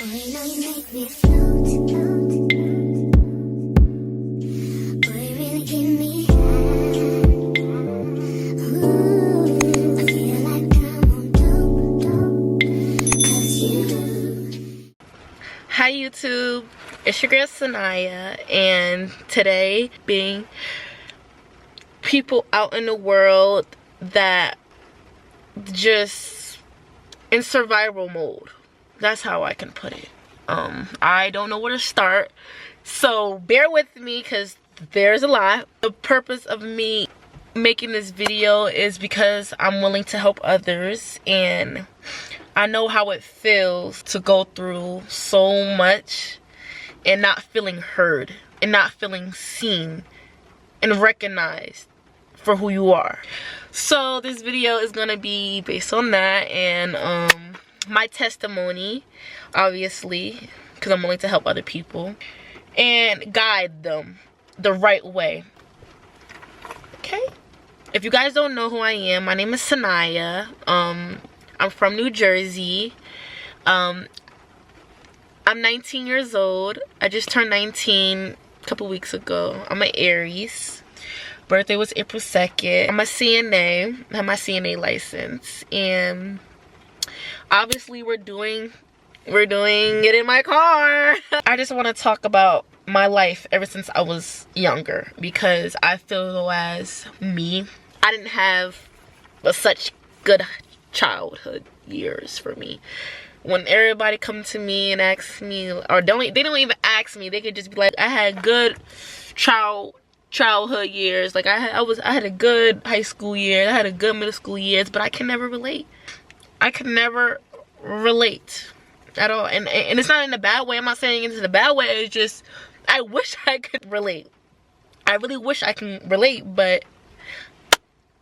you know you make me float, boy, you really give me high. Ooh, I feel like I'm on dope, 'cause you. Hi YouTube, it's your girl Sanaya, and today being people out in the world that just in survival mode. That's how I can put it. I don't know where to start, so bear with me because there's a lot. The purpose of me making this video is because I'm willing to help others, and I know how it feels to go through so much and not feeling heard and not feeling seen and recognized for who you are. So this video is gonna be based on that and my testimony, obviously, because I'm willing to help other people and guide them the right way. Okay, if you guys don't know who I am, my name is Sanaya. I'm from New Jersey. I'm 19 years old. I just turned 19 a couple weeks ago. I'm an Aries. Birthday was April 2nd. I'm a CNA. I have my CNA license. And obviously we're doing it in my car. I just want to talk about my life ever since I was younger, because I feel as me, I didn't have such good childhood years for me. When everybody come to me and ask me, or they don't even ask me, they could just be like, I had good childhood years. Like I had a good high school year, I had a good middle school years, but I can never relate. I could never relate at all, and it's not in a bad way. I'm not saying it's in a bad way. It's just I wish I could relate. I really wish I can relate, but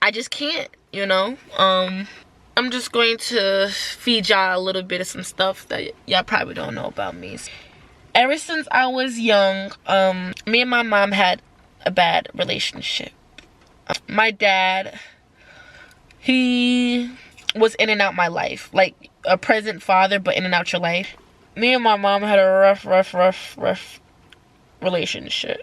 I just can't. You know. I'm just going to feed y'all a little bit of some stuff that y'all probably don't know about me. Ever since I was young, me and my mom had a bad relationship. My dad, he was in and out my life, like a present father, but in and out your life. Me and my mom had a rough relationship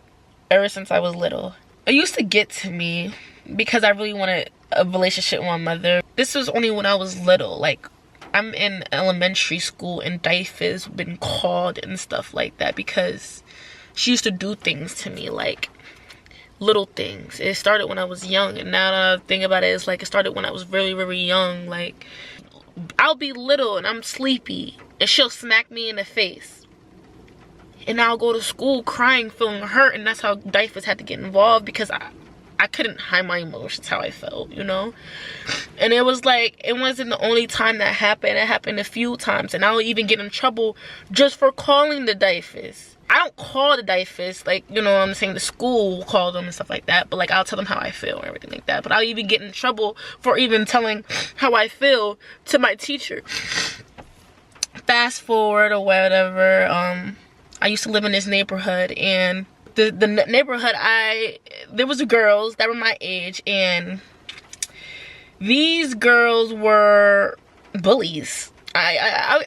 ever since I was little. It used to get to me because I really wanted a relationship with my mother. This was only when I was little. Like, I'm in elementary school and Dife has been called and stuff like that because she used to do things to me, like little things. It started when I was young, and now that I think about it, it's like it started when I was very, very young. Like, I'll be little and I'm sleepy and she'll smack me in the face, and I'll go to school crying, feeling hurt, and that's how Diapers had to get involved, because I couldn't hide my emotions, how I felt, you know. And it was like, it wasn't the only time that happened. It happened a few times, and I'll even get in trouble just for calling the Diapers. I don't call the Diapers, like, you know what I'm saying, the school will call them and stuff like that, but like I'll tell them how I feel and everything like that. But I'll even get in trouble for even telling how I feel to my teacher. Fast forward or whatever, I used to live in this neighborhood, and the neighborhood, there was girls that were my age, and these girls were bullies. I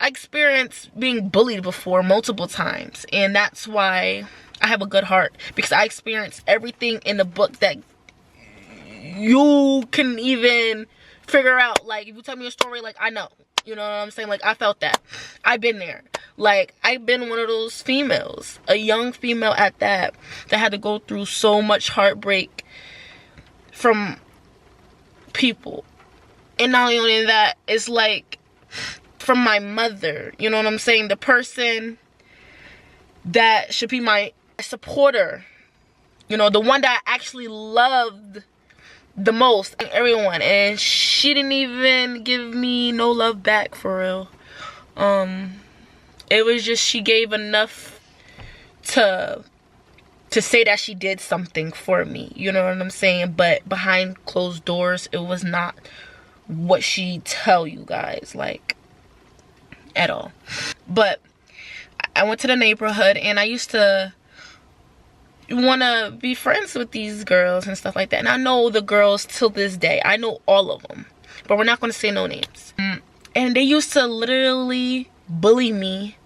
experienced being bullied before multiple times, and that's why I have a good heart, because I experienced everything in the book that you can even figure out. Like, if you tell me a story, like, I know, you know what I'm saying? Like, I felt that. I've been there. Like, I've been one of those females, a young female at that had to go through so much heartbreak from people. And not only that, it's like from my mother, you know what I'm saying? The person that should be my supporter, you know, the one that I actually loved the most, and everyone, and she didn't even give me no love back, for real. It was just, she gave enough to say that she did something for me, you know what I'm saying? But behind closed doors, it was not what she tell you guys, like, at all. But I went to the neighborhood, and I used to want to be friends with these girls and stuff like that. And I know the girls till this day. I know all of them, but we're not going to say no names. And they used to literally bully me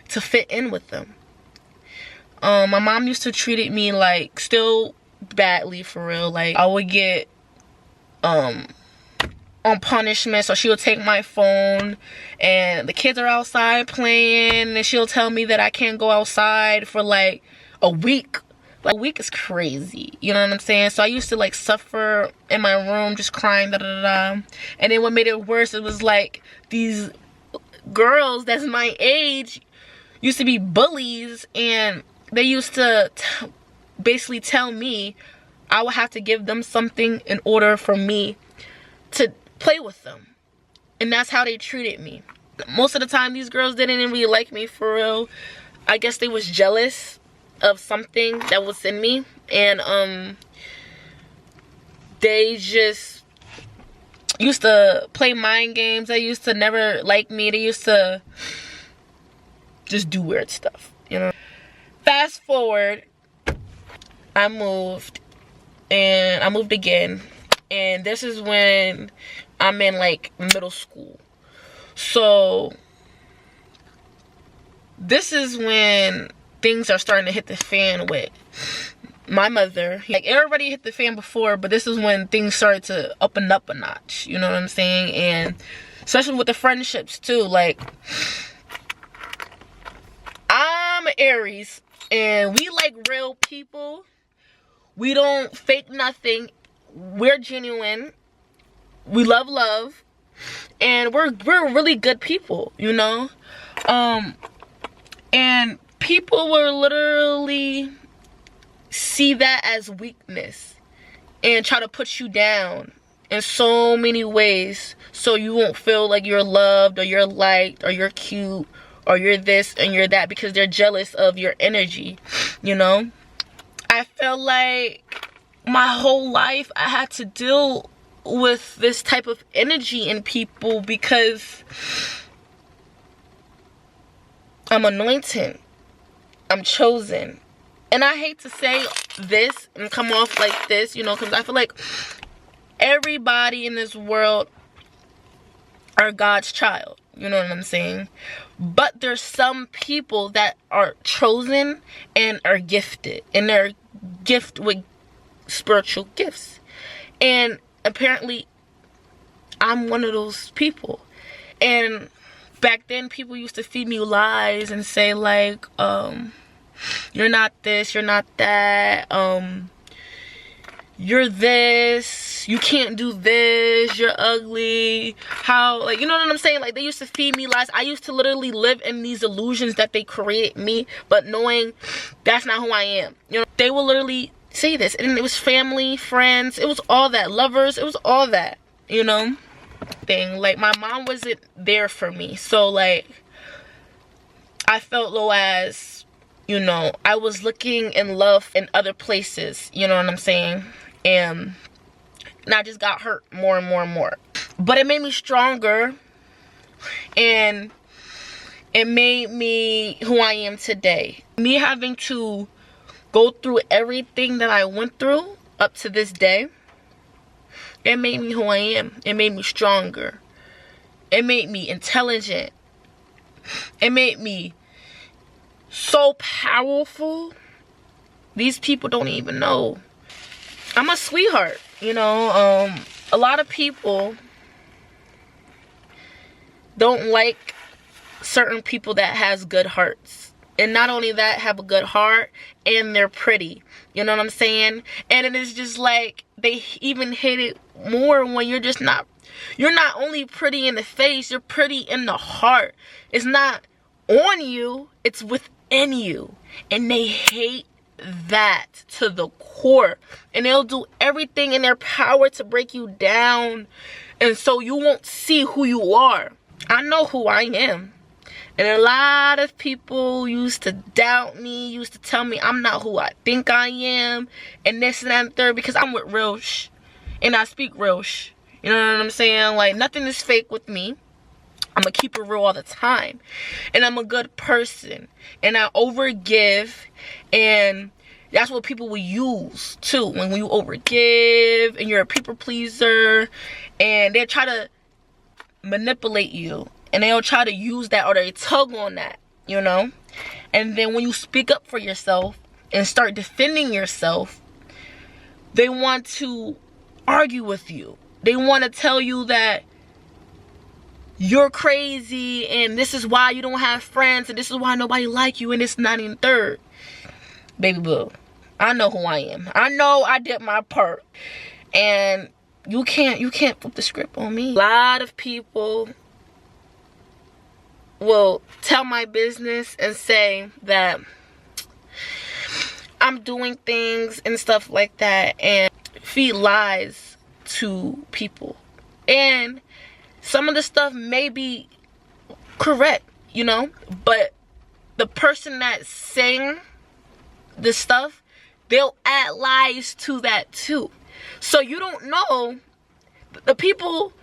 to fit in with them. My mom used to treat me like still badly, for real. Like, I would get on punishment, so she'll take my phone and the kids are outside playing and she'll tell me that I can't go outside for like a week. Like, a week is crazy, you know what I'm saying? So I used to like suffer in my room, just crying, and then what made it worse, it was like these girls that's my age used to be bullies, and they used to basically tell me I would have to give them something in order for me to play with them. And that's how they treated me. Most of the time, these girls didn't really like me, for real. I guess they was jealous of something that was in me. And they just used to play mind games. They used to never like me. They used to just do weird stuff, you know. Fast forward, I moved again, and this is when I'm in like middle school. So this is when things are starting to hit the fan with my mother. Like, everybody hit the fan before, but this is when things started to up and up a notch, you know what I'm saying? And especially with the friendships too. Like, I'm an Aries, and we like real people. We don't fake nothing. We're genuine. We love, and we're really good people, you know. And people will literally see that as weakness and try to put you down in so many ways, so you won't feel like you're loved or you're liked or you're cute or you're this and you're that, because they're jealous of your energy, you know. I felt like my whole life I had to deal with this type of energy in people because I'm anointed. I'm chosen. And I hate to say this and come off like this, you know, because I feel like everybody in this world are God's child. You know what I'm saying? But there's some people that are chosen and are gifted. And they're gifted with spiritual gifts. And apparently, I'm one of those people. And back then, people used to feed me lies and say, like, you're not this, you're not that, you're this, you can't do this, you're ugly, how, like, you know what I'm saying? Like, they used to feed me lies. I used to literally live in these illusions that they created me, but knowing that's not who I am. You know, they will literally say this, and it was family, friends, it was all that, lovers, it was all that, you know, thing. Like, my mom wasn't there for me, so, like, I felt low as, you know, I was looking in love in other places, you know what I'm saying? And I just got hurt more and more and more. But it made me stronger, and it made me who I am today. Me having to go through everything that I went through up to this day, it made me who I am. It made me stronger. It made me intelligent. It made me so powerful. These people don't even know. I'm a sweetheart, you know. A lot of people don't like certain people that has good hearts. And not only that, have a good heart, and they're pretty. You know what I'm saying? And it is just like, they even hate it more when you're just not, you're not only pretty in the face, you're pretty in the heart. It's not on you, it's within you. And they hate that to the core. And they'll do everything in their power to break you down. And so you won't see who you are. I know who I am. And a lot of people used to doubt me, used to tell me I'm not who I think I am, and this and that and third, because I'm with real and I speak real You know what I'm saying? Like, nothing is fake with me. I'm gonna keep it real all the time. And I'm a good person. And I overgive, and that's what people will use too. When you overgive and you're a people pleaser, and they try to manipulate you And they'll try to use that, or they tug on that, you know? And then when you speak up for yourself and start defending yourself, they want to argue with you. They want to tell you that you're crazy and this is why you don't have friends and this is why nobody like you and it's not in third. Baby boo, I know who I am. I know I did my part. And you can't flip the script on me. A lot of people will tell my business and say that I'm doing things and stuff like that and feed lies to people. And some of the stuff may be correct, you know, but the person that's saying the stuff, they'll add lies to that too. So you don't know the people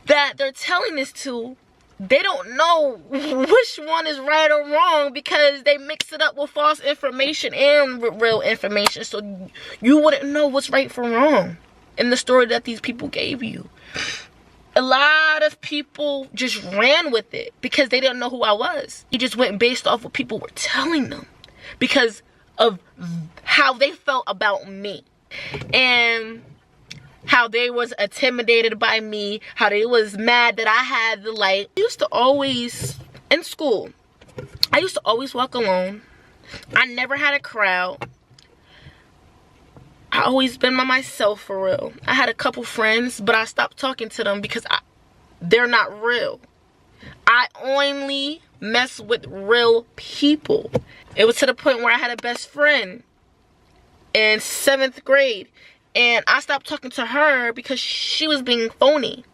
that they're telling this to. They don't know which one is right or wrong because they mix it up with false information and real information. So you wouldn't know what's right from wrong in the story that these people gave you. A lot of people just ran with it because they didn't know who I was. They just went based off what people were telling them because of how they felt about me. And how they was intimidated by me, how they was mad that I had the light. I used to always, in school, I used to always walk alone. I never had a crowd. I always been by myself for real. I had a couple friends, but I stopped talking to them because they're not real. I only mess with real people. It was to the point where I had a best friend in 7th grade. And I stopped talking to her because she was being phony.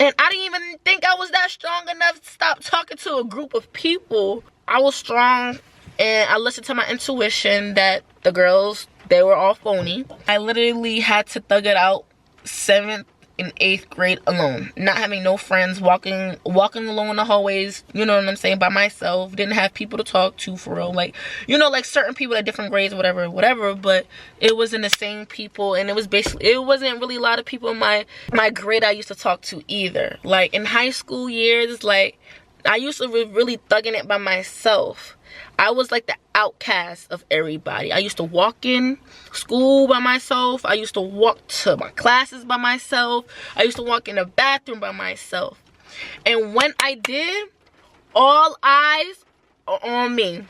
And I didn't even think I was that strong enough to stop talking to a group of people. I was strong and I listened to my intuition that the girls, they were all phony. I literally had to thug it out 7th and 8th grade alone. Not having no friends, walking alone in the hallways, you know what I'm saying, by myself. Didn't have people to talk to for real. Like, you know, like certain people at different grades, whatever, but it wasn't the same people. And it wasn't really a lot of people in my grade I used to talk to either. Like in high school years, like I used to really thugging it by myself. I was like the outcast of everybody. I used to walk in school by myself. I used to walk to my classes by myself. I used to walk in the bathroom by myself. And when I did, all eyes are on me.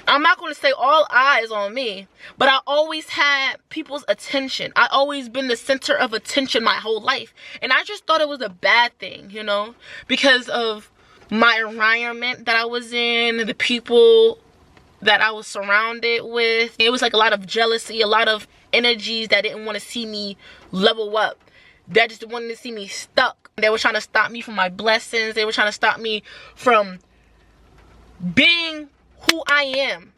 I'm not going to say all eyes on me, but I always had people's attention. I always been the center of attention my whole life. And I just thought it was a bad thing, you know, because of my environment that I was in, the people that I was surrounded with. It was like a lot of jealousy, a lot of energies that didn't want to see me level up, that just wanted to see me stuck. They were trying to stop me from my blessings. They were trying to stop me from being who I am,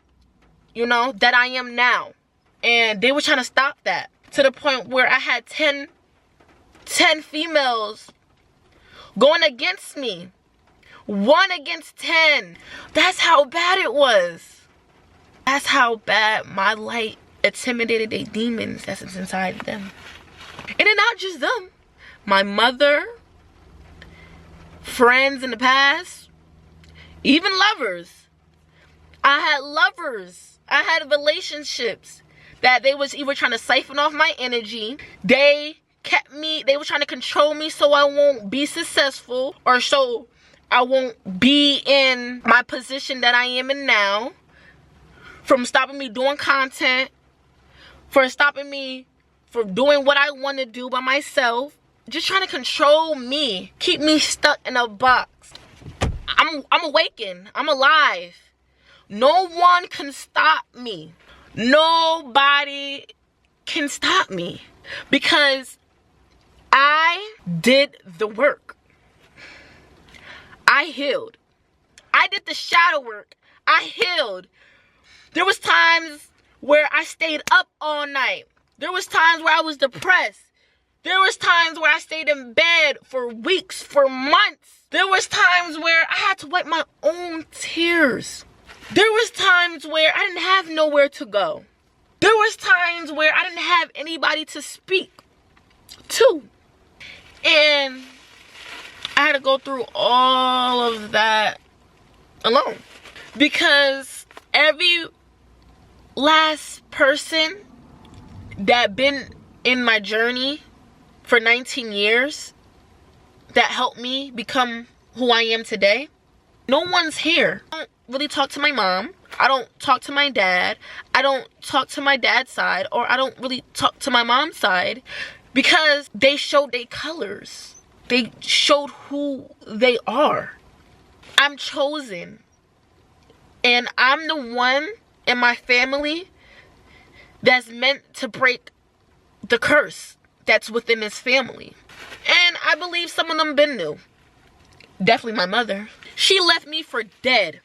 you know, that I am now. And they were trying to stop that to the point where I had 10 females going against me. 1 against 10. That's how bad it was. That's how bad my light intimidated the demons that's inside them. And then not just them. My mother, friends in the past, even lovers. I had lovers. I had relationships that they was either trying to siphon off my energy. They were trying to control me so I won't be successful, or so I won't be in my position that I am in now. From stopping me doing content, for stopping me from doing what I want to do by myself. Just trying to control me, keep me stuck in a box. I'm awakened. I'm alive. No one can stop me. Nobody can stop me because I did the work. I healed. I did the shadow work. I healed. There was times where I stayed up all night. There was times where I was depressed. There was times where I stayed in bed for weeks, for months. There was times where I had to wipe my own tears. There was times where I didn't have nowhere to go. There was times where I didn't have anybody to speak to. And I had to go through all of that alone. Because every last person that been in my journey for 19 years that helped me become who I am today, no one's here. I don't really talk to my mom. I don't talk to my dad. I don't talk to my dad's side, or I don't really talk to my mom's side, because they showed their colors. They showed who they are. I'm chosen. And I'm the one in my family that's meant to break the curse that's within this family. And I believe some of them been new. Definitely my mother. She left me for dead.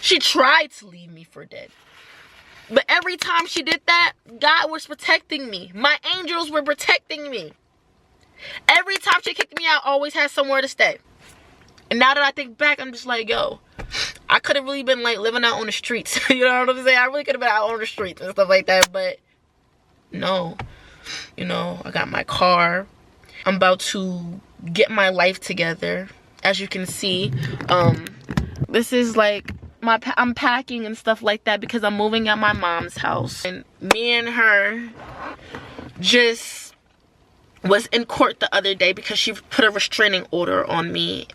She tried to leave me for dead. But every time she did that, God was protecting me. My angels were protecting me. Every time she kicked me out, I always had somewhere to stay. And now that I think back, I'm just like, yo, I could have really been like living out on the streets. You know what I'm saying? I really could have been out on the streets and stuff like that. But no, you know, I got my car. I'm about to get my life together. As you can see, this is like I'm packing and stuff like that because I'm moving at my mom's house. And me and her just was in court the other day because she put a restraining order on me.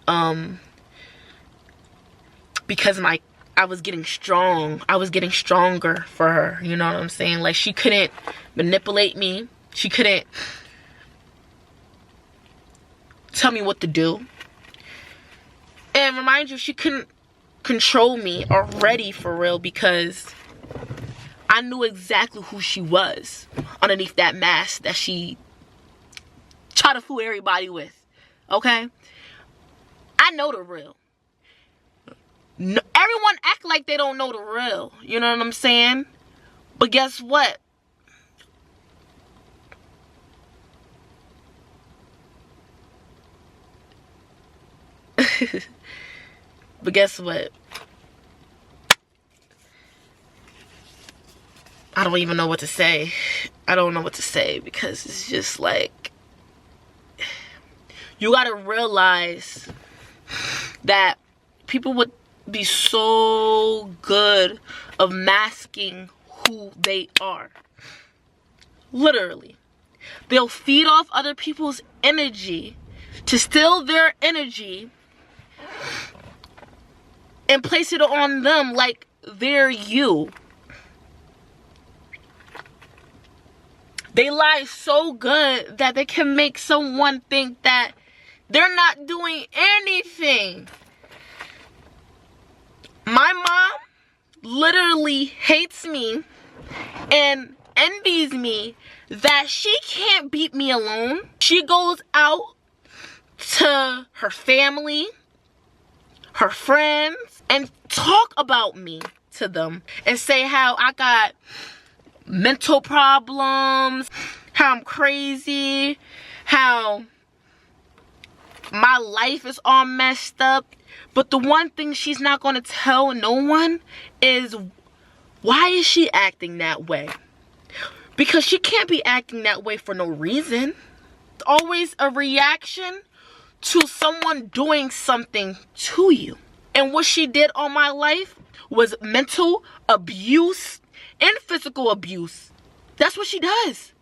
Because I was getting strong. I was getting stronger for her. You know what I'm saying? Like, she couldn't manipulate me. She couldn't tell me what to do. And remind you, she couldn't control me already, for real, because I knew exactly who she was underneath that mask that she tried to fool everybody with. Okay? I know the real. No, everyone act like they don't know the real. You know what I'm saying? But guess what? But guess what? I don't even know what to say. I don't know what to say because it's just like, you gotta realize that people would be so good of masking who they are. Literally. They'll feed off other people's energy to steal their energy and place it on them like they're you. They lie so good that they can make someone think that they're not doing anything. My mom literally hates me and envies me that she can't beat me alone. She goes out to her family, her friends, and talk about me to them and say how I got mental problems, how I'm crazy, how my life is all messed up. But the one thing she's not going to tell no one is, why is she acting that way? Because she can't be acting that way for no reason. It's always a reaction to someone doing something to you. And what she did all my life was mental abuse and physical abuse. That's what she does.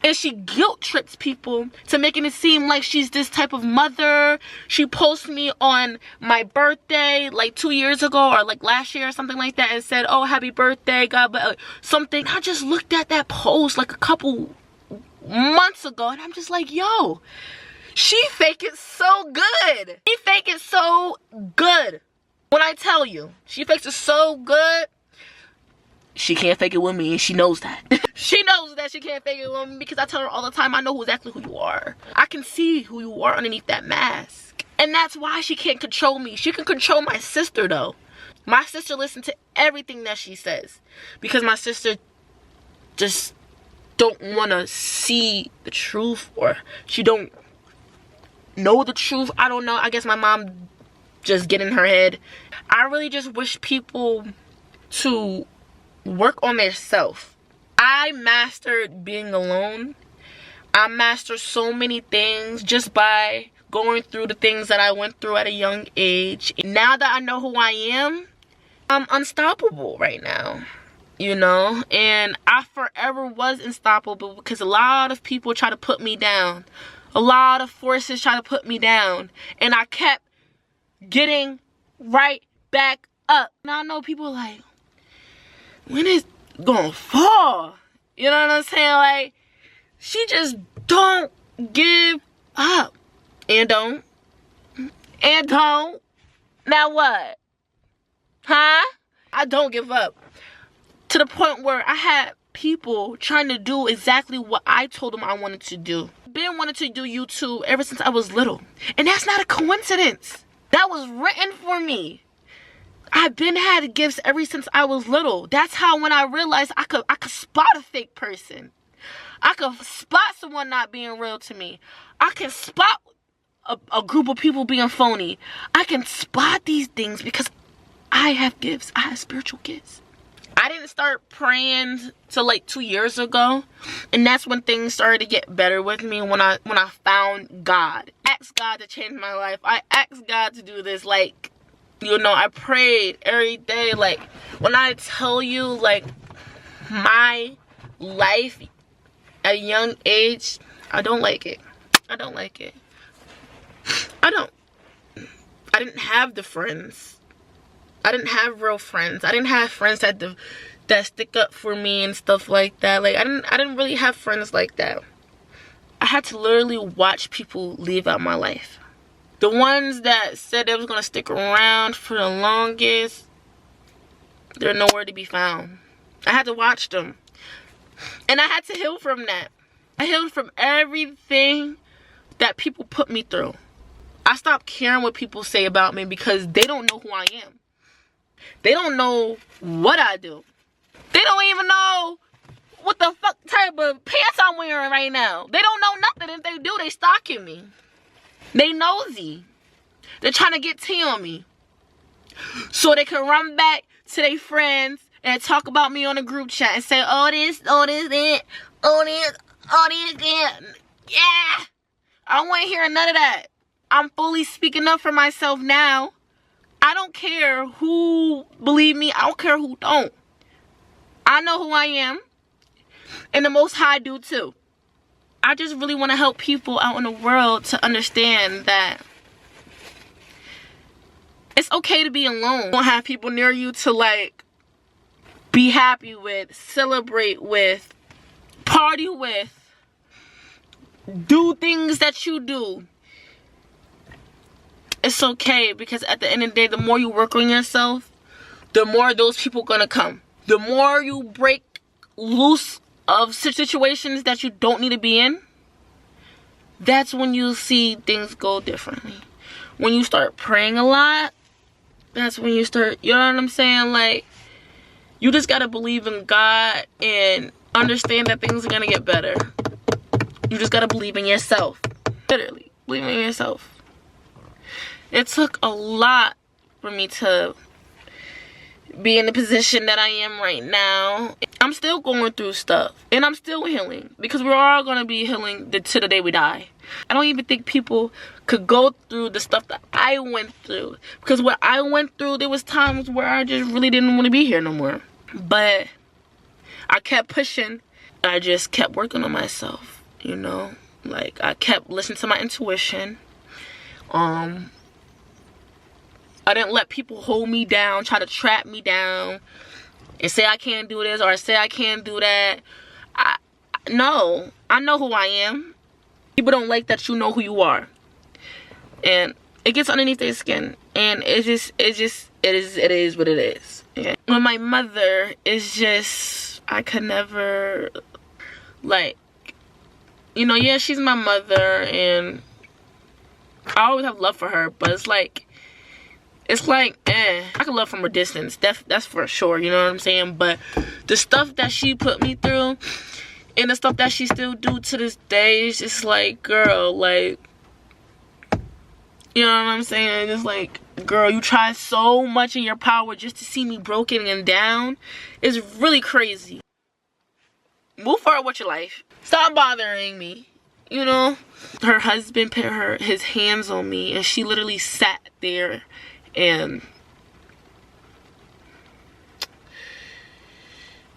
And she guilt trips people to making it seem like she's this type of mother. She posts me on my birthday like 2 years ago or like last year or something like that and said, oh, happy birthday, God bless, something. I just looked at that post like a couple months ago and I'm just like, yo, she fake it so good. She fake it so good. When I tell you, she fakes it so good, she can't fake it with me, and she knows that. She knows that she can't fake it with me because I tell her all the time, I know exactly who you are. I can see who you are underneath that mask. And that's why she can't control me. She can control my sister, though. My sister listens to everything that she says because my sister just don't want to see the truth, or she don't know the truth. I don't know. I guess my mom just get in her head. I really just wish people to work on their self. I mastered being alone. I mastered so many things just by going through the things that I went through at a young age. Now that I know who I am, I'm unstoppable right now, you know? And I forever was unstoppable because a lot of people try to put me down. A lot of forces try to put me down. And I kept getting right back up. Now I know people like, when is it gonna fall? You know what I'm saying? Like, she just don't give up. And don't. And don't. Now what? Huh? I don't give up. To the point where I had people trying to do exactly what I told them I wanted to do. I've been wanting to do YouTube ever since I was little. And that's not a coincidence. That was written for me. I've been had gifts ever since I was little. That's how when I realized I could spot a fake person. I could spot someone not being real to me. I can spot a group of people being phony. I can spot these things because I have gifts. I have spiritual gifts. I didn't start praying till like 2 years ago. And that's when things started to get better with me, when I found God. I asked God to change my life. I asked God to do this. Like, you know, I prayed every day. Like, when I tell you, like, my life at a young age, I don't like it. I don't like it. I don't. I didn't have the friends. I didn't have real friends. I didn't have friends that stick up for me and stuff like that. Like, I didn't really have friends like that. I had to literally watch people leave out my life. The ones that said they was gonna stick around for the longest, they're nowhere to be found. I had to watch them. And I had to heal from that. I healed from everything that people put me through. I stopped caring what people say about me because they don't know who I am. They don't know what I do. They don't even know what the fuck type of pants I'm wearing right now. They don't know nothing. If they do, they stalking me. They nosy. They're trying to get tea on me. So they can run back to their friends and talk about me on a group chat and say, oh this, that, oh this, that. Yeah. I don't want to hear none of that. I'm fully speaking up for myself now. I don't care who believe me. I don't care who don't. I know who I am. And the Most High do too. I just really want to help people out in the world to understand that it's okay to be alone. You don't have people near you to, like, be happy with, celebrate with, party with, do things that you do. It's okay, because at the end of the day, the more you work on yourself, the more those people gonna come. The more you break loose of situations that you don't need to be in, that's when you see things go differently. When you start praying a lot, that's when you start, you know what I'm saying? Like, you just gotta believe in God and understand that things are gonna get better. You just gotta believe in yourself. Literally, believe in yourself. It took a lot for me to be in the position that I am right now. I'm still going through stuff. And I'm still healing. Because we're all going to be healing to the day we die. I don't even think people could go through the stuff that I went through. Because what I went through, there was times where I just really didn't want to be here no more. But I kept pushing. I just kept working on myself. You know? Like, I kept listening to my intuition. I didn't let people hold me down, try to trap me down, and say I can't do this or say I can't do that. No, I know who I am. People don't like that you know who you are. And it gets underneath their skin. And it is what it is. Yeah. When my mother is just, I could never, like, you know, yeah, she's my mother, and I always have love for her, but it's like, I can love from a distance. That's for sure, you know what I'm saying? But the stuff that she put me through and the stuff that she still do to this day, it's just like, girl, like, you know what I'm saying? It's like, girl, you try so much in your power just to see me broken and down. It's really crazy. Move forward with your life. Stop bothering me. you know. Her husband put his hands on me, and she literally sat there and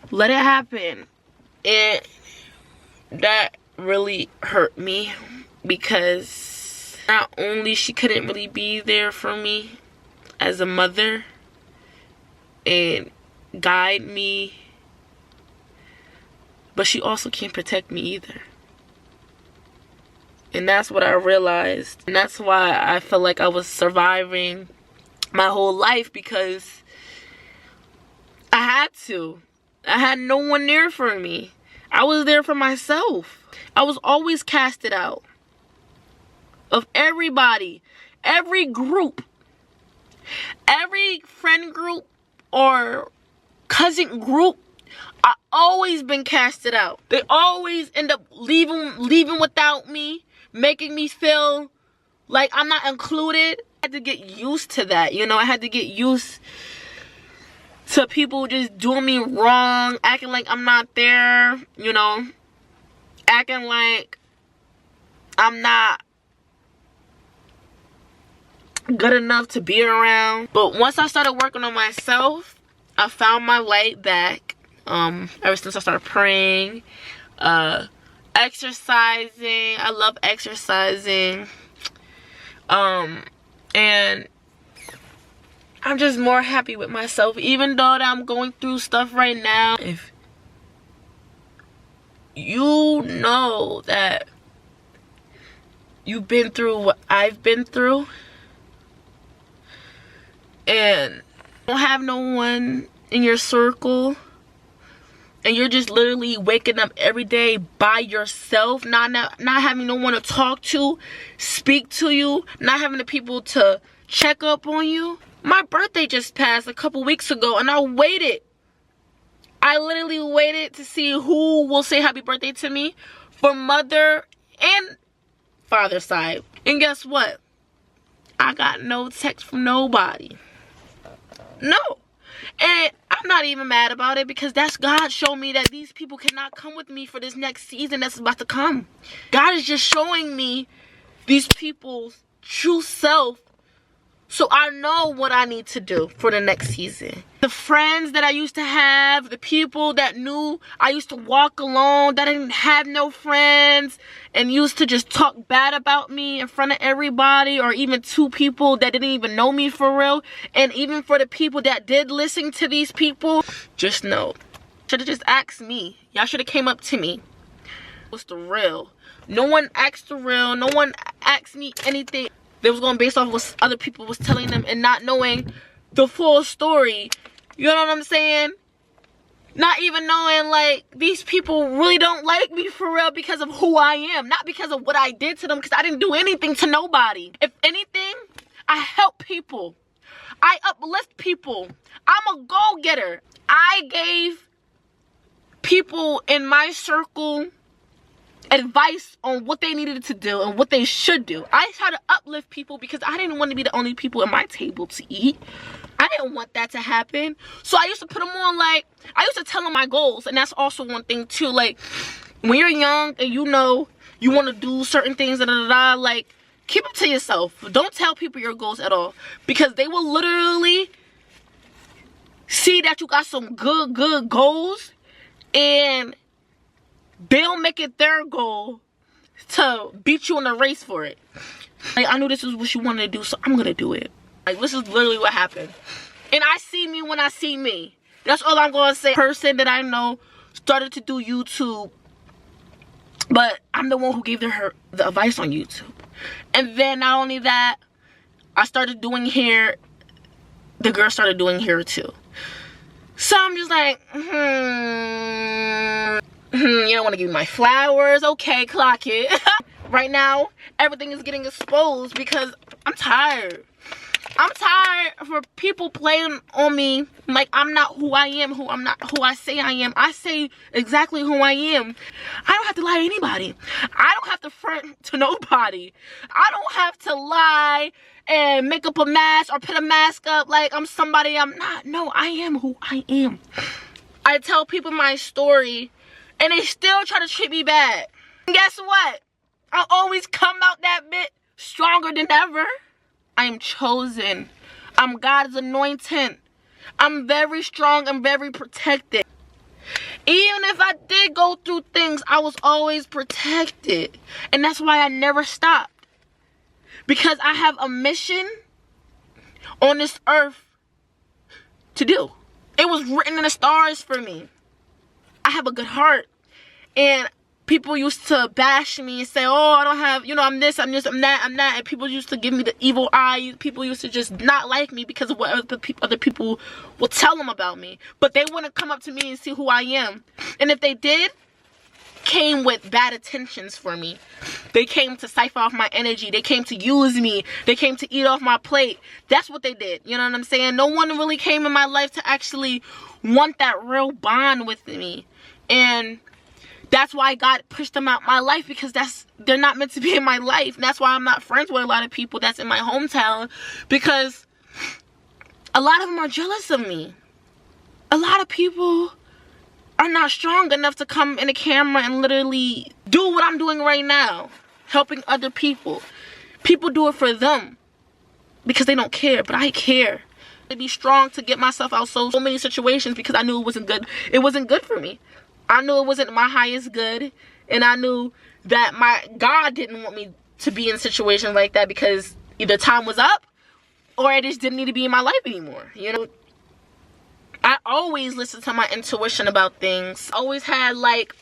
let it happen. And that really hurt me, because not only she couldn't really be there for me as a mother and guide me, but she also can't protect me either. And that's what I realized. And that's why I felt like I was surviving my whole life, because I had to. I had no one there for me. I was there for myself. I was always casted out of everybody, every group, every friend group or cousin group. I always been casted out. They always end up leaving without me, making me feel like I'm not included. I had to get used to that, you know. I had to get used to people just doing me wrong, acting like I'm not there, you know, acting like I'm not good enough to be around. But once I started working on myself, I found my light back. Ever since I started praying, exercising. I love exercising. And I'm just more happy with myself, even though that I'm going through stuff right now. If you know that you've been through what I've been through, and don't have no one in your circle, and you're just literally waking up every day by yourself, not having no one to talk to, speak to you, not having the people to check up on you. My birthday just passed a couple weeks ago, and I waited. I literally waited to see who will say happy birthday to me for mother and father's side. And guess what? I got no text from nobody. No. And I'm not even mad about it, because that's God showing me that these people cannot come with me for this next season that's about to come. God is just showing me these people's true self, so I know what I need to do for the next season. The friends that I used to have, the people that knew I used to walk alone, that I didn't have no friends, and used to just talk bad about me in front of everybody, or even two people that didn't even know me for real. And even for the people that did listen to these people, just know, should have just asked me. Y'all should have came up to me. What's the real? No one asked the real. No one asked me anything. They was going based off what other people was telling them, and not knowing the full story. You know what I'm saying? Not even knowing, like, these people really don't like me for real because of who I am. Not because of what I did to them, because I didn't do anything to nobody. If anything, I help people. I uplift people. I'm a go-getter. I gave people in my circle advice on what they needed to do and what they should do. I try to uplift people because I didn't want to be the only people at my table to eat. I didn't want that to happen. So I used to put them on, like, I used to tell them my goals. And that's also one thing too. Like, when you're young and you know you want to do certain things, like, keep it to yourself. Don't tell people your goals at all, because they will literally see that you got some good goals, and they'll make it their goal to beat you in the race for it. Like, I knew this is what you wanted to do, so I'm gonna do it. Like, this is literally what happened. And I see me when I see me. That's all I'm gonna say. Person that I know started to do YouTube, but I'm the one who gave her the advice on YouTube. And then not only that, I started doing hair. The girl started doing hair too. So I'm just like, you don't want to give me my flowers? Okay, clock it. Right now, everything is getting exposed because I'm tired. I'm tired for people playing on me like I'm not who I am, who I say I am. I say exactly who I am. I don't have to lie to anybody. I don't have to front to nobody. I don't have to lie and make up a mask or put a mask up like I'm somebody I'm not. No, I am who I am. I tell people my story and they still try to treat me bad. And guess what? I always come out that bit stronger than ever. I am chosen. I'm God's anointed. I'm very strong and very protected. Even if I did go through things, I was always protected. And that's why I never stopped. Because I have a mission on this earth to do. It was written in the stars for me. I have a good heart. And people used to bash me and say, oh, I don't have, I'm this, I'm that. And people used to give me the evil eye. People used to just not like me because of what other people will tell them about me. But they wouldn't come up to me and see who I am. And if they did, came with bad intentions for me. They came to siphon off my energy. They came to use me. They came to eat off my plate. That's what they did. You know what I'm saying? No one really came in my life to actually want that real bond with me. And that's why God pushed them out my life, because they're not meant to be in my life. And that's why I'm not friends with a lot of people that's in my hometown, because a lot of them are jealous of me. A lot of people are not strong enough to come in the camera and literally do what I'm doing right now, helping other people. People do it for them because they don't care, but I care. To be strong to get myself out so many situations, because I knew it wasn't good. It wasn't good for me. I knew it wasn't my highest good, and I knew that my God didn't want me to be in situations like that, because either time was up or I just didn't need to be in my life anymore. I always listened to my intuition about things. I always had like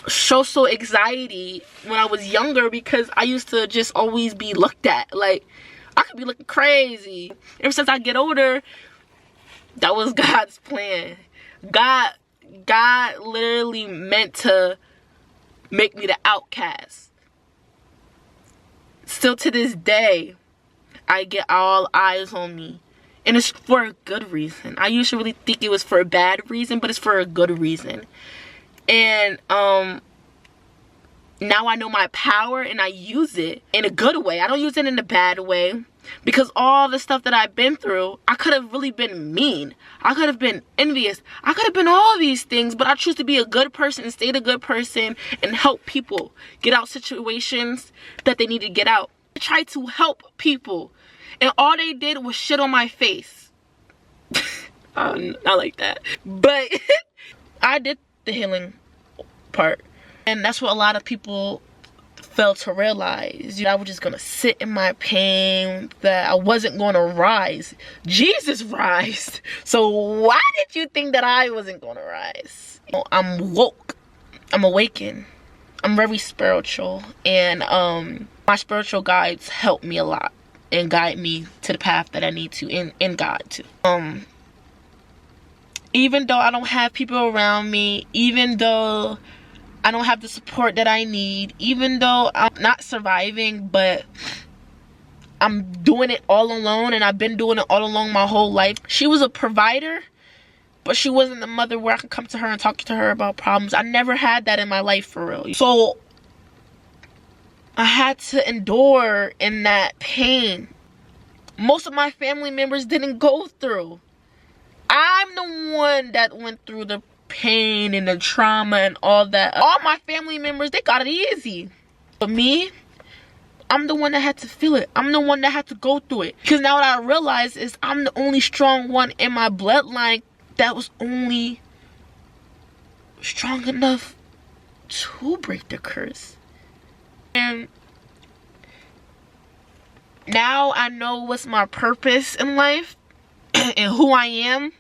social anxiety when I was younger, because I used to just always be looked at. Like, I could be looking crazy. Ever since I get older, that was God's plan. God literally meant to make me the outcast. Still to this day, I get all eyes on me. And it's for a good reason. I used to really think it was for a bad reason, but it's for a good reason. And now I know my power, and I use it in a good way. I don't use it in a bad way. Because all the stuff that I've been through, I could have really been mean. I could have been envious. I could have been all these things, but I choose to be a good person and stay a good person and help people get out situations that they need to get out. I tried to help people, and all they did was shit on my face. Not like that. But I did the healing part. And that's what a lot of people failed to realize. I was just gonna sit in my pain, that I wasn't gonna rise. Jesus rised. So why did you think that I wasn't gonna rise? I'm woke. I'm awakened. I'm very spiritual, and my spiritual guides help me a lot and guide me to the path that I need to in God too. Even though I don't have people around me, even though I don't have the support that I need, even though I'm not surviving, but I'm doing it all alone, and I've been doing it all along my whole life. She was a provider, but she wasn't a mother where I could come to her and talk to her about problems. I never had that in my life, for real. So I had to endure in that pain. Most of my family members didn't go through. I'm the one that went through the pain and the trauma and all that. All my family members, they got it easy. But me, I'm the one that had to feel it. I'm the one that had to go through it. Because now what I realize is I'm the only strong one in my bloodline that was only strong enough to break the curse. And now I know what's my purpose in life and who I am.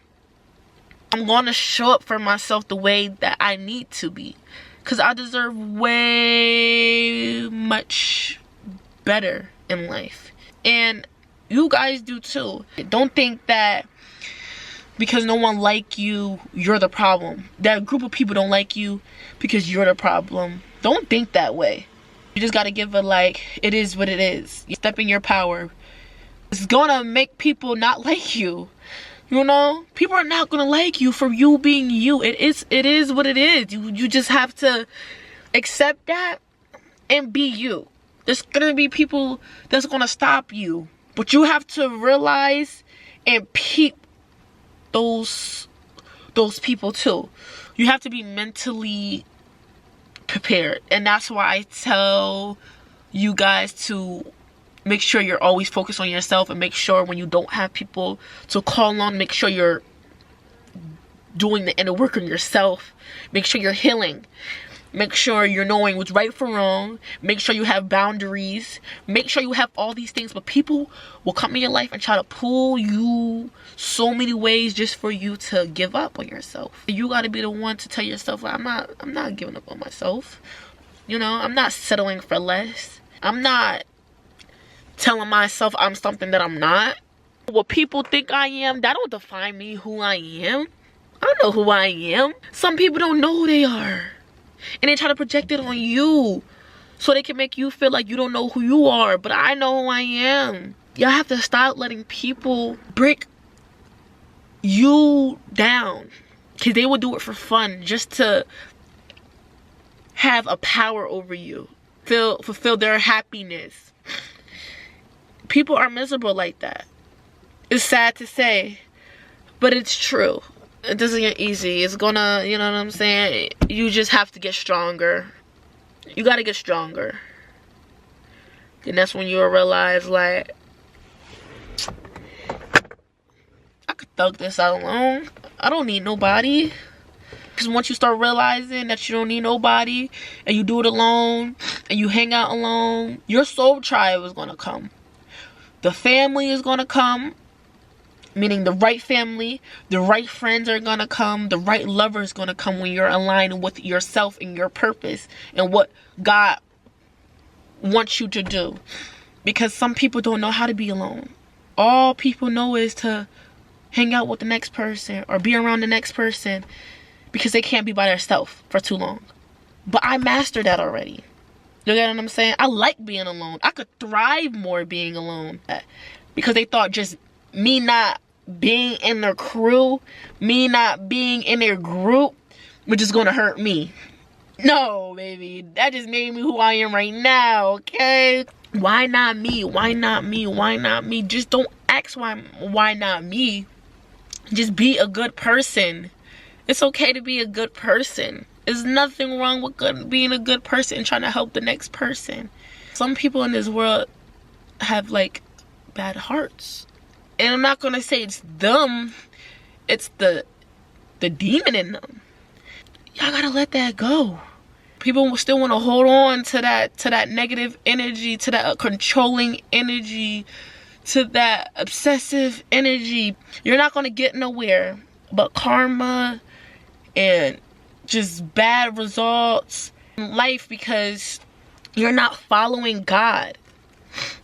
I'm going to show up for myself the way that I need to be. Because I deserve way much better in life. And you guys do too. Don't think that because no one like you, you're the problem. That group of people don't like you because you're the problem. Don't think that way. You just got to give it like, it is what it is. You step in your power. It's going to make people not like you. People are not gonna like you for you being you. It is what it is. You just have to accept that and be you. There's gonna be people that's gonna stop you, but you have to realize and peep those people too. You have to be mentally prepared. And that's why I tell you guys to make sure you're always focused on yourself, and make sure when you don't have people to call on, make sure you're doing the inner work on yourself. Make sure you're healing. Make sure you're knowing what's right from wrong. Make sure you have boundaries. Make sure you have all these things. But people will come in your life and try to pull you so many ways just for you to give up on yourself. You got to be the one to tell yourself, I'm not giving up on myself. You know, I'm not settling for less. I'm not telling myself I'm something that I'm not. What people think I am, that don't define me, who I am. I know who I am. Some people don't know who they are. And they try to project it on you so they can make you feel like you don't know who you are. But I know who I am. Y'all have to stop letting people break you down. Because they will do it for fun, just to have a power over you. Fulfill their happiness. People are miserable like that. It's sad to say, but it's true. It doesn't get easy. It's gonna, you know what I'm saying? You just have to get stronger. You gotta get stronger. And that's when you'll realize, like, I could thug this out alone. I don't need nobody. Because once you start realizing that you don't need nobody, and you do it alone, and you hang out alone, your soul tribe is gonna come. The family is gonna come. Meaning the right family, the right friends are gonna come, the right lover is gonna come when you're aligned with yourself and your purpose and what God wants you to do. Because some people don't know how to be alone. All people know is to hang out with the next person or be around the next person because they can't be by themselves for too long. But I mastered that already. You get what I'm saying? I like being alone. I could thrive more being alone. Because they thought just me not being in their crew, me not being in their group, which is gonna hurt me. No, baby. That just made me who I am right now, okay? Why not me? Why not me? Why not me? Just don't ask why not me. Just be a good person. It's okay to be a good person. There's nothing wrong with being a good person and trying to help the next person. Some people in this world have, like, bad hearts. And I'm not gonna say it's them. It's the demon in them. Y'all gotta let that go. People will still want to hold on to that negative energy, to that controlling energy, to that obsessive energy. You're not gonna get nowhere but karma and just bad results in life because you're not following God.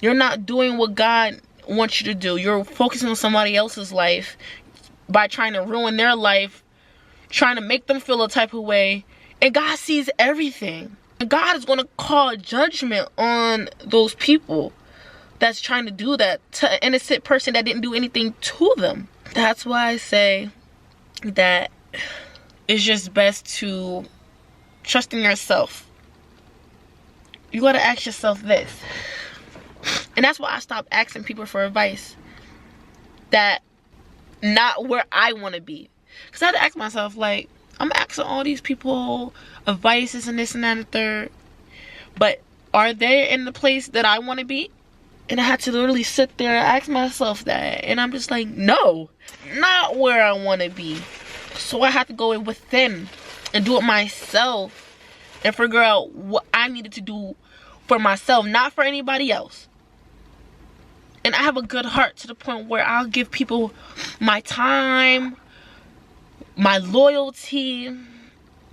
You're not doing what God wants you to do. You're focusing on somebody else's life by trying to ruin their life, trying to make them feel a type of way. And God sees everything. And God is going to call judgment on those people that's trying to do that to an innocent person that didn't do anything to them. That's why I say that it's just best to trust in yourself. You got to ask yourself this. And that's why I stopped asking people for advice. That not where I want to be. Because I had to ask myself, like, I'm asking all these people advices and this and that and the third. But are they in the place that I want to be? And I had to literally sit there and ask myself that. And I'm just like, no, not where I want to be. So I had to go in within and do it myself. And figure out what I needed to do for myself, not for anybody else. And I have a good heart to the point where I'll give people my time, my loyalty,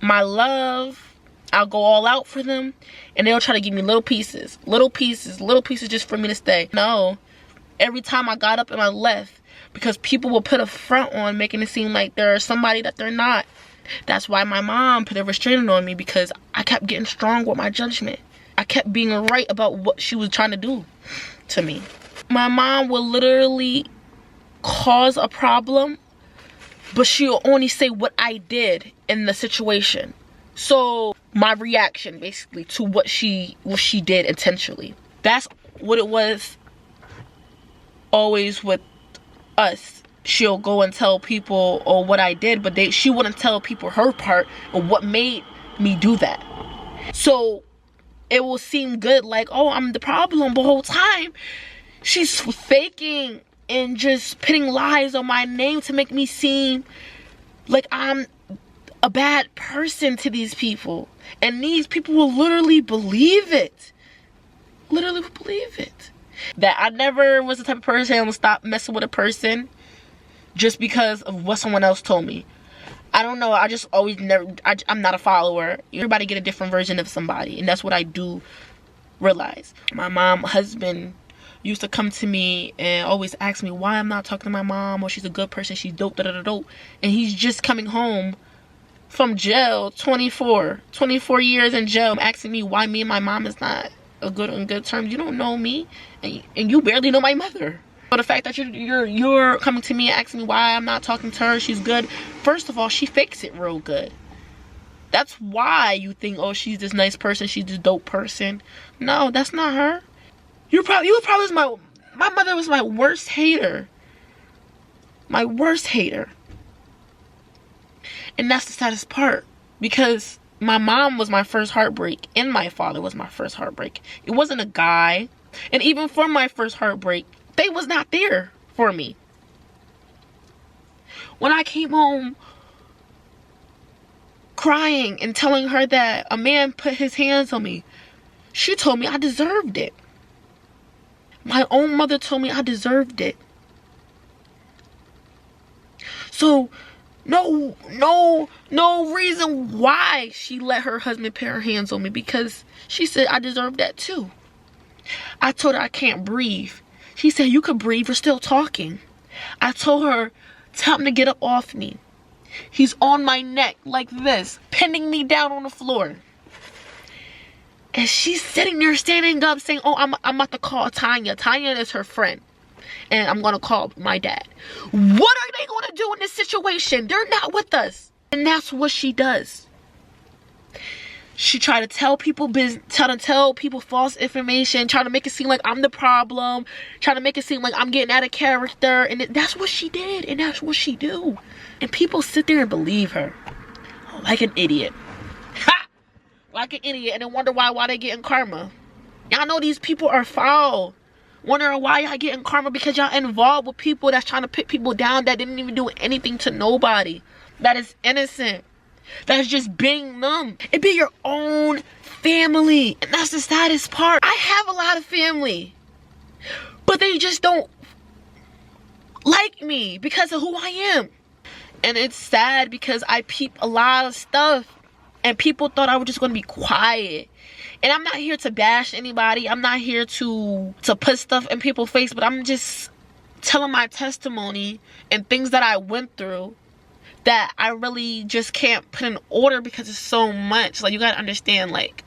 my love. I'll go all out for them. And they'll try to give me little pieces just for me to stay. No. Every time I got up and I left. Because people will put a front on making it seem like they're somebody that they're not. That's why my mom put a restraining on me. Because I kept getting strong with my judgment. I kept being right about what she was trying to do to me. My mom will literally cause a problem, but she'll only say what I did in the situation. So my reaction basically to what she did intentionally. That's what it was always with us. She'll go and tell people what I did, but she wouldn't tell people her part or what made me do that. So it will seem good, like, oh, I'm the problem, but the whole time she's faking and just putting lies on my name to make me seem like I'm a bad person to these people. And these people will literally believe it. Literally believe it. That I never was the type of person who would stop messing with a person just because of what someone else told me. I don't know. I just always I'm not a follower. Everybody get a different version of somebody. And that's what I do realize. My husband used to come to me and always ask me why I'm not talking to my mom, or she's a good person, she's dope, da-da-da-da. And he's just coming home from jail, 24 years in jail, asking me why me and my mom is not on good terms. You don't know me, and you barely know my mother. But the fact that you're coming to me and asking me why I'm not talking to her, she's good. First of all, she fakes it real good. That's why you think, oh, she's this nice person, she's this dope person. No, that's not her. You probably was my mother was my worst hater. My worst hater. And that's the saddest part, because my mom was my first heartbreak and my father was my first heartbreak. It wasn't a guy. And even for my first heartbreak, they was not there for me. When I came home crying and telling her that a man put his hands on me, she told me I deserved it. My own mother told me I deserved it. So no reason why she let her husband put her hands on me, because she said I deserve that too. I told her I can't breathe. She said, you could breathe, we're still talking. I told her, tell him to get up off me. He's on my neck like this, pinning me down on the floor. And she's sitting there standing up saying, oh, I'm about to call Tanya. Tanya is her friend. And I'm going to call my dad. What are they going to do in this situation? They're not with us. And that's what she does. She tried to tell people false information, trying to make it seem like I'm the problem, trying to make it seem like I'm getting out of character. And that's what she did. And that's what she do. And people sit there and believe her. Like an idiot. Ha! Like an idiot, and then wonder why they getting karma. Y'all know these people are foul. Wondering why y'all getting karma, because y'all involved with people that's trying to put people down that didn't even do anything to nobody. That is innocent. That is just being them. It be your own family. And that's the saddest part. I have a lot of family, but they just don't like me because of who I am. And it's sad because I peep a lot of stuff. And people thought I was just going to be quiet. And I'm not here to bash anybody. I'm not here to put stuff in people's face. But I'm just telling my testimony and things that I went through that I really just can't put in order because it's so much. Like, you got to understand, like,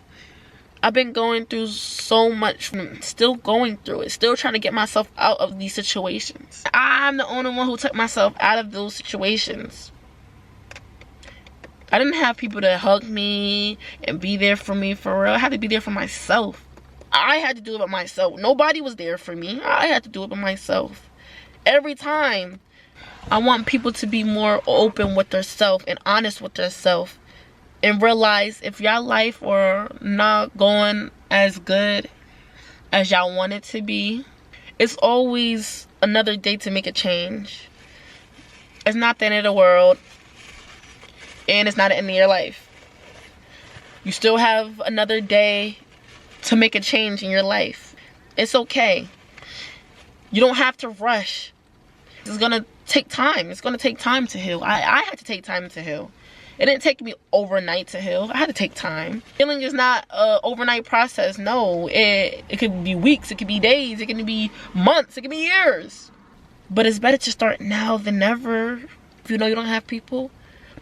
I've been going through so much. Still going through it. Still trying to get myself out of these situations. I'm the only one who took myself out of those situations. I didn't have people to hug me and be there for me for real. I had to be there for myself. I had to do it by myself. Nobody was there for me. I had to do it by myself. Every time, I want people to be more open with themselves and honest with themselves. And realize if your life are not going as good as y'all want it to be, it's always another day to make a change. It's not the end of the world. And it's not the end of your life. You still have another day to make a change in your life. It's okay. You don't have to rush. It's going to take time. It's going to take time to heal. I had to take time to heal. It didn't take me overnight to heal. I had to take time. Healing is not an overnight process. No, it could be weeks. It could be days. It can be months. It can be years. But it's better to start now than never. If you know you don't have people,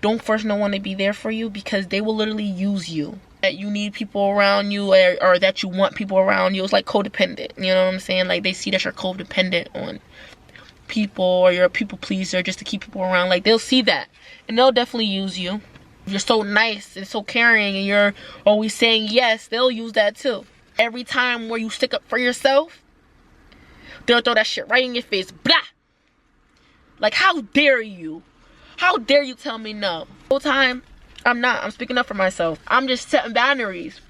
don't force no one to be there for you, because they will literally use you. That you need people around you, or that you want people around you. It's like codependent. You know what I'm saying? Like, they see that you're codependent on people, or you're a people pleaser just to keep people around. Like, they'll see that and they'll definitely use you. If you're so nice and so caring and you're always saying yes, they'll use that too. Every time where you stick up for yourself, they'll throw that shit right in your face. Blah! Like, how dare you? How dare you tell me no? The whole time, I'm speaking up for myself. I'm just setting boundaries.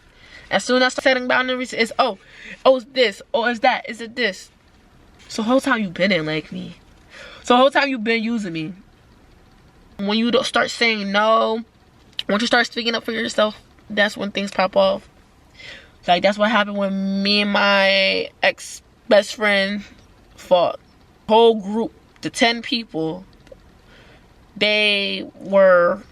As soon as I start setting boundaries, it's it's this, it's that, is it this? So the whole time you been in like me. So the whole time you been using me. When you don't start saying no, once you start speaking up for yourself, that's when things pop off. Like, that's what happened when me and my ex-best friend fought. Whole group, the 10 people, they were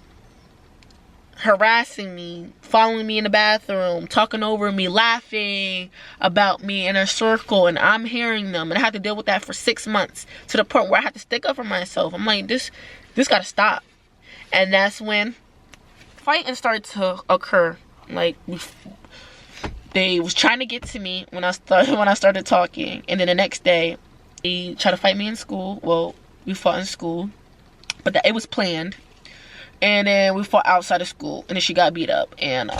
harassing me, following me in the bathroom, talking over me, laughing about me in a circle, and I'm hearing them, and I had to deal with that for 6 months, to the point where I had to stick up for myself. I'm like, this gotta stop. And that's when fighting started to occur. Like, they was trying to get to me when I started talking, and then the next day they tried to fight me in school. Well, we fought in school, but it was planned. And then we fought outside of school, and then she got beat up. And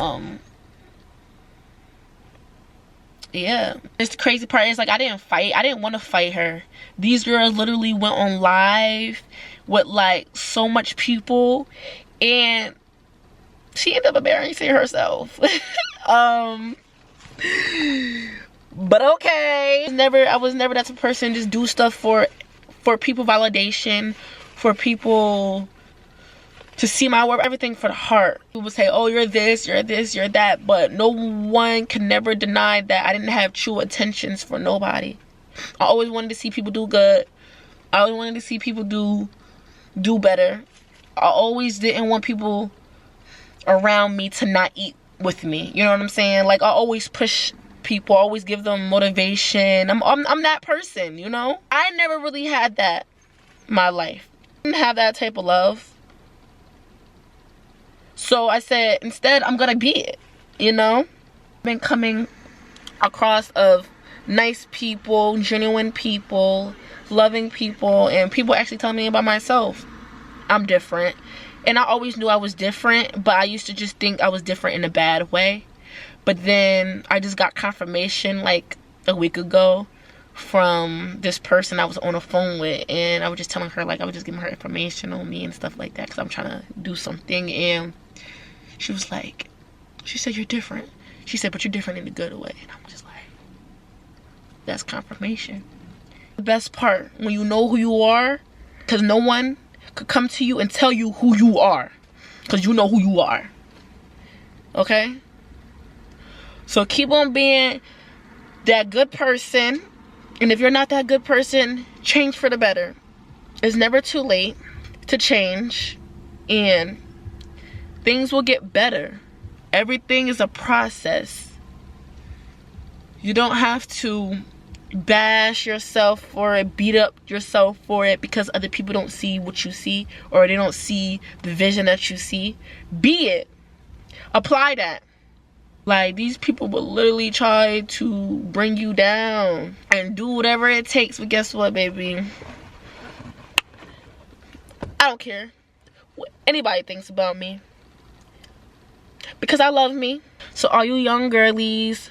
yeah, this the crazy part is, like, I didn't want to fight her. These girls literally went on live with like so much people, and she ended up embarrassing herself. But okay, I was never that type of person. Just do stuff for people validation, for people to see my work, everything for the heart. People say, oh, you're this, you're that, but no one can never deny that I didn't have true intentions for nobody. I always wanted to see people do good. I always wanted to see people do better. I always didn't want people around me to not eat with me. You know what I'm saying? Like, I always push people, always give them motivation. I'm that person, you know? I never really had that in my life. I didn't have that type of love. So I said, instead, I'm gonna be it, you know? I've been coming across of nice people, genuine people, loving people, and people actually telling me about myself. I'm different. And I always knew I was different, but I used to just think I was different in a bad way. But then I just got confirmation like a week ago from this person I was on the phone with, and I was just telling her, like, I was just giving her information on me and stuff like that, because I'm trying to do something. And she was like, she said, you're different. She said, but you're different in a good way. And I'm just like, that's confirmation. The best part, when you know who you are, because no one could come to you and tell you who you are, because you know who you are. Okay? So keep on being that good person. And if you're not that good person, change for the better. It's never too late to change, and things will get better. Everything is a process. You don't have to bash yourself for it, beat up yourself for it, because other people don't see what you see, or they don't see the vision that you see. Be it. Apply that. Like, these people will literally try to bring you down and do whatever it takes, but guess what, baby? I don't care what anybody thinks about me, because I love me. So all you young girlies,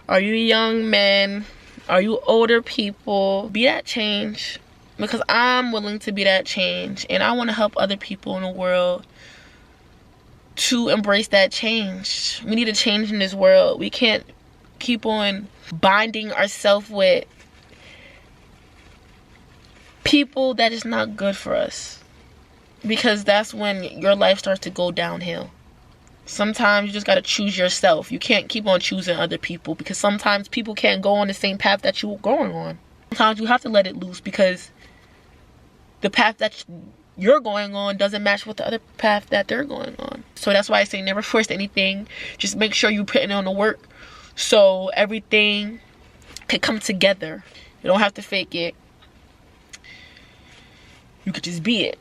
are you young men, are you older people, be that change, because I'm willing to be that change, and I want to help other people in the world to embrace that change. We need a change in this world. We can't keep on binding ourselves with people that is not good for us, because that's when your life starts to go downhill. Sometimes you just got to choose yourself. You can't keep on choosing other people, because sometimes people can't go on the same path that you're going on. Sometimes you have to let it loose, because the path that you're going on doesn't match with the other path that they're going on. So that's why I say never force anything. Just make sure you're putting on the work so everything can come together. You don't have to fake it. You could just be it.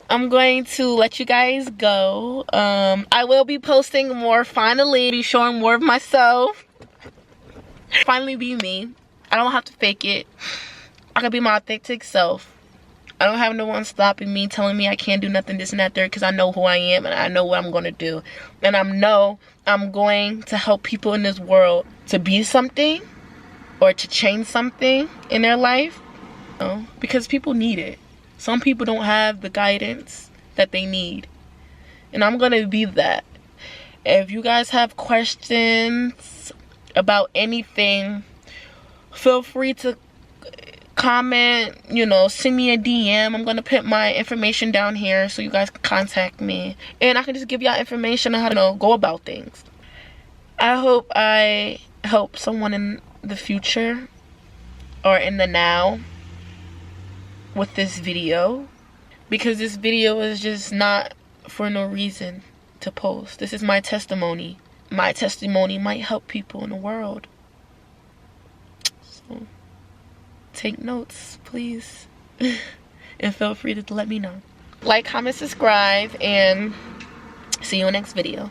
I'm going to let you guys go. I will be posting more, finally, be showing more of myself. Finally be me. I don't have to fake it. I can be my authentic self. I don't have no one stopping me, telling me I can't do nothing, this and that, there, because I know who I am, and I know what I'm going to do. And I know I'm going to help people in this world to be something or to change something in their life, you know, because people need it. Some people don't have the guidance that they need, and I'm going to be that. If you guys have questions about anything, feel free to comment, you know, send me a DM. I'm gonna put my information down here so you guys can contact me, and I can just give y'all information on how to, you know, go about things. I hope I help someone in the future or in the now with this video, because this video is just not for no reason to post. This is my testimony. My testimony might help people in the world. So take notes, please. And feel free to let me know. Like, comment, subscribe, and see you in the next video.